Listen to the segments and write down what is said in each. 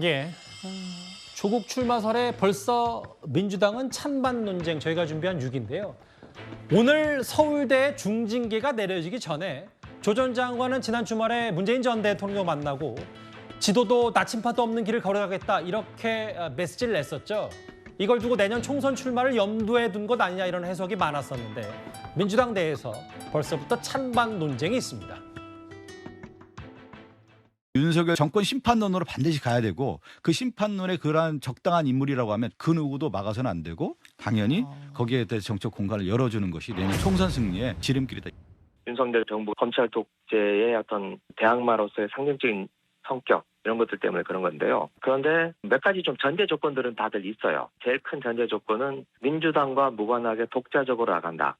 예. 조국 출마설에 벌써 민주당은 찬반 논쟁 저희가 준비한 6인데요. 오늘 서울대 중징계가 내려지기 전에 조 전 장관은 지난 주말에 문재인 전 대통령 만나고 지도도 나침판도 없는 길을 걸어가겠다 이렇게 메시지를 냈었죠. 이걸 두고 내년 총선 출마를 염두에 둔 것 아니냐 이런 해석이 많았었는데 민주당 내에서 벌써부터 찬반 논쟁이 있습니다. 윤석열 정권 심판론으로 반드시 가야 되고 그 심판론에 그러한 적당한 인물이라고 하면 그 누구도 막아서는 안 되고 당연히 거기에 대해서 정책 공간을 열어주는 것이 내년 총선 승리의 지름길이다. 윤석열 정부 검찰 독재의 어떤 대항마로서의 상징적인 성격 이런 것들 때문에 그런 건데요. 그런데 몇 가지 좀 전제 조건들은 다들 있어요. 제일 큰 전제 조건은 민주당과 무관하게 독자적으로 나간다.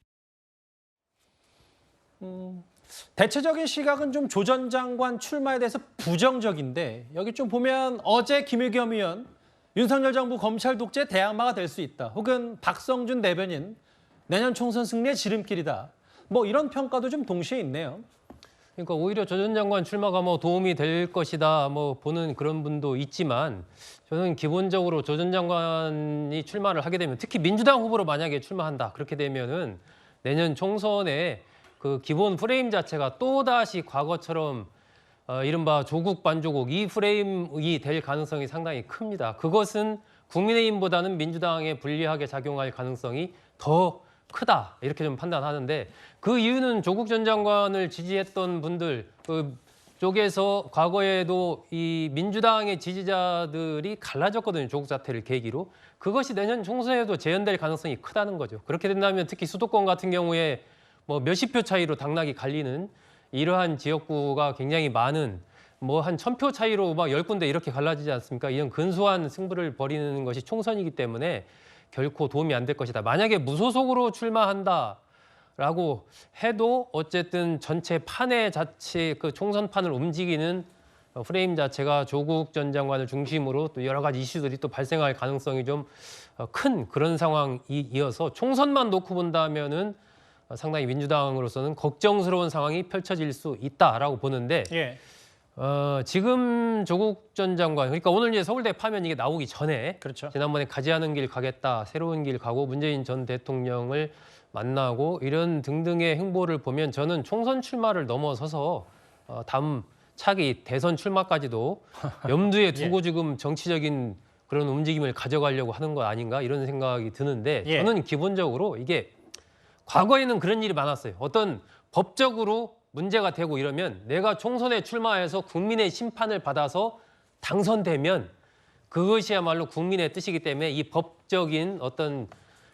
대체적인 시각은 좀 조 전 장관 출마에 대해서 부정적인데 여기 좀 보면 어제 김의겸 의원 윤석열 정부 검찰 독재 대항마가 될 수 있다. 혹은 박성준 대변인 내년 총선 승리의 지름길이다. 뭐 이런 평가도 좀 동시에 있네요. 그러니까 오히려 조 전 장관 출마가 뭐 도움이 될 것이다 뭐 보는 그런 분도 있지만 저는 기본적으로 조 전 장관이 출마를 하게 되면 특히 민주당 후보로 만약에 출마한다 그렇게 되면은 내년 총선에 그 기본 프레임 자체가 또다시 과거처럼 이른바 조국 반조국 이 프레임이 될 가능성이 상당히 큽니다. 그것은 국민의힘보다는 민주당에 불리하게 작용할 가능성이 더 크다 이렇게 좀 판단하는데 그 이유는 조국 전 장관을 지지했던 분들 그 쪽에서 과거에도 이 민주당의 지지자들이 갈라졌거든요. 조국 사태를 계기로. 그것이 내년 총선에도 재현될 가능성이 크다는 거죠. 그렇게 된다면 특히 수도권 같은 경우에 뭐 몇십 표 차이로 당락이 갈리는 이러한 지역구가 굉장히 많은 뭐 한 1000표 차이로 막 10군데 이렇게 갈라지지 않습니까? 이런 근소한 승부를 벌이는 것이 총선이기 때문에 결코 도움이 안 될 것이다. 만약에 무소속으로 출마한다라고 해도 어쨌든 전체 판의 자체 그 총선판을 움직이는 프레임 자체가 조국 전 장관을 중심으로 또 여러 가지 이슈들이 또 발생할 가능성이 좀 큰 그런 상황이어서 총선만 놓고 본다면은 상당히 민주당으로서는 걱정스러운 상황이 펼쳐질 수 있다라고 보는데 예. 지금 조국 전 장관 그러니까 오늘 이제 서울대 파면 이게 나오기 전에 그렇죠. 지난번에 가지 않은 길 가겠다 새로운 길 가고 문재인 전 대통령을 만나고 이런 등등의 행보를 보면 저는 총선 출마를 넘어서서 다음 차기 대선 출마까지도 염두에 두고 지금 정치적인 그런 움직임을 가져가려고 하는 거 아닌가 이런 생각이 드는데 예. 저는 기본적으로 이게 과거에는 그런 일이 많았어요. 어떤 법적으로 문제가 되고 이러면 내가 총선에 출마해서 국민의 심판을 받아서 당선되면 그것이야말로 국민의 뜻이기 때문에 이 법적인 어떤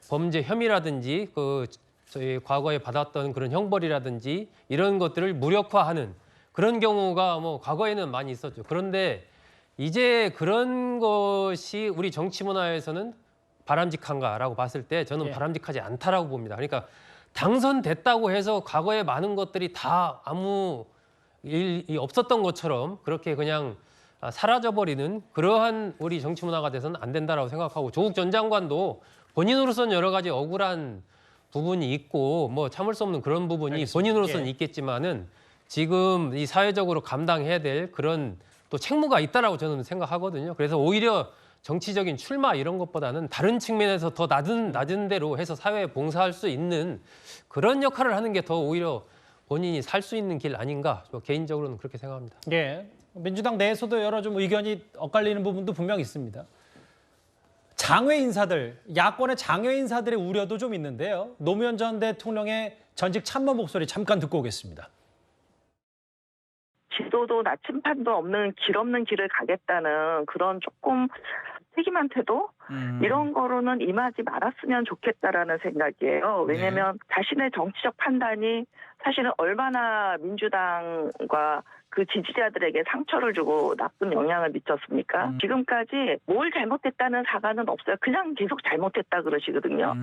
범죄 혐의라든지 그 저희 과거에 받았던 그런 형벌이라든지 이런 것들을 무력화하는 그런 경우가 뭐 과거에는 많이 있었죠. 그런데 이제 그런 것이 우리 정치 문화에서는 바람직한가라고 봤을 때 저는 예. 바람직하지 않다라고 봅니다. 그러니까 당선됐다고 해서 과거에 많은 것들이 다 아무 일이 없었던 것처럼 그렇게 그냥 사라져버리는 그러한 우리 정치 문화가 돼서는 안 된다라고 생각하고 조국 전 장관도 본인으로서는 여러 가지 억울한 부분이 있고 뭐 참을 수 없는 그런 부분이 알겠습니다. 본인으로서는 예. 있겠지만은 지금 이 사회적으로 감당해야 될 그런 또 책무가 있다라고 저는 생각하거든요. 그래서 오히려 정치적인 출마 이런 것보다는 다른 측면에서 더 낮은 데로 해서 사회에 봉사할 수 있는 그런 역할을 하는 게 더 오히려 본인이 살 수 있는 길 아닌가 개인적으로는 그렇게 생각합니다. 예. 민주당 내에서도 여러 좀 의견이 엇갈리는 부분도 분명 있습니다. 장외 인사들, 야권의 장외 인사들의 우려도 좀 있는데요. 노무현 전 대통령의 전직 참모 목소리 잠깐 듣고 오겠습니다. 지도도 나침판도 없는 길 없는 길을 가겠다는 그런 조금 세기만 태도 이런 거로는 임하지 말았으면 좋겠다라는 생각이에요. 왜냐하면 자신의 정치적 판단이 사실은 얼마나 민주당과 그 지지자들에게 상처를 주고 나쁜 영향을 미쳤습니까? 지금까지 뭘 잘못했다는 사과는 없어요. 그냥 계속 잘못했다 그러시거든요.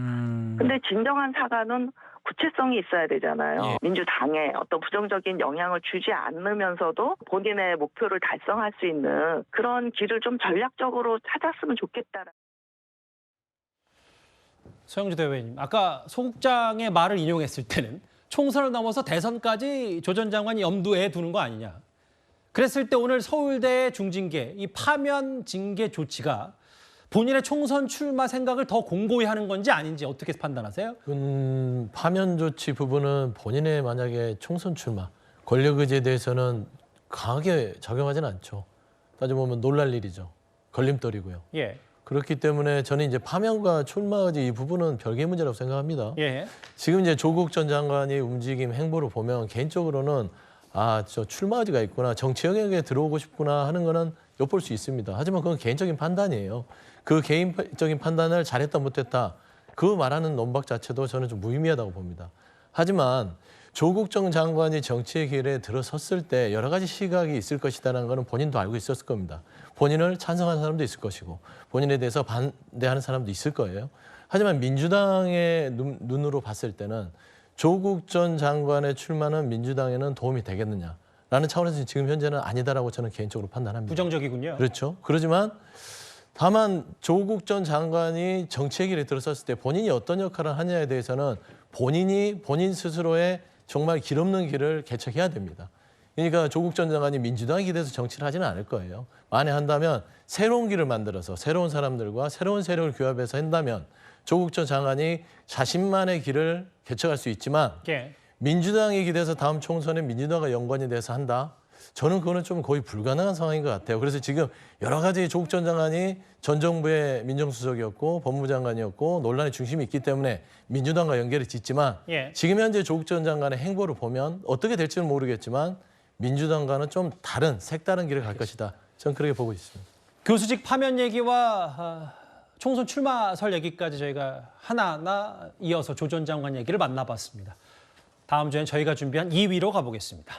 근데 진정한 사과는 구체성이 있어야 되잖아요. 예. 민주당에 어떤 부정적인 영향을 주지 않으면서도 본인의 목표를 달성할 수 있는 그런 길을 좀 전략적으로 찾았으면 좋겠다. 소영주 대변인, 아까 소국장의 말을 인용했을 때는 총선을 넘어서 대선까지 조 전 장관이 염두에 두는 거 아니냐. 그랬을 때 오늘 서울대 중징계 이 파면 징계 조치가 본인의 총선 출마 생각을 더 공고히 하는 건지 아닌지 어떻게 판단하세요? 파면 조치 부분은 본인의 만약에 총선 출마, 권력 의지에 대해서는 강하게 작용하지는 않죠. 따져보면 놀랄 일이죠. 걸림돌이고요. 예. 그렇기 때문에 저는 이제 파면과 출마 의지 이 부분은 별개의 문제라고 생각합니다. 예. 지금 이제 조국 전 장관의 움직임 행보를 보면 개인적으로는 저 출마 의지가 있구나, 정치 영역에 들어오고 싶구나 하는 거는 엿볼 수 있습니다. 하지만 그건 개인적인 판단이에요. 그 개인적인 판단을 잘했다 못했다 그 말하는 논박 자체도 저는 좀 무의미하다고 봅니다. 하지만 조국 전 장관이 정치의 길에 들어섰을 때 여러 가지 시각이 있을 것이라는 거는 본인도 알고 있었을 겁니다. 본인을 찬성하는 사람도 있을 것이고 본인에 대해서 반대하는 사람도 있을 거예요. 하지만 민주당의 눈으로 봤을 때는 조국 전 장관의 출마는 민주당에는 도움이 되겠느냐라는 차원에서 지금 현재는 아니다라고 저는 개인적으로 판단합니다. 부정적이군요. 그렇죠. 그렇지만 다만 조국 전 장관이 정치의 길에 들어섰을 때 본인이 어떤 역할을 하냐에 대해서는 본인 스스로의 정말 길없는 길을 개척해야 됩니다. 그러니까 조국 전 장관이 민주당에 기대서 정치를 하지는 않을 거예요. 만에 한다면 새로운 길을 만들어서 새로운 사람들과 새로운 세력을 규합해서 한다면 조국 전 장관이 자신만의 길을 개척할 수 있지만 예. 민주당에 기대서 다음 총선에 민주당과 연관이 돼서 한다. 저는 그거는 좀 거의 불가능한 상황인 것 같아요. 그래서 지금 여러 가지 조국 전 장관이 전 정부의 민정수석이었고 법무장관이었고 논란의 중심이 있기 때문에 민주당과 연결이 짓지만 예. 지금 현재 조국 전 장관의 행보를 보면 어떻게 될지는 모르겠지만 민주당과는 좀 다른 색다른 길을 갈 것이다. 저는 그렇게 보고 있습니다. 교수직 파면 얘기와 총선 출마설 얘기까지 저희가 하나하나 이어서 조 전 장관 얘기를 만나봤습니다. 다음 주엔 저희가 준비한 2위로 가보겠습니다.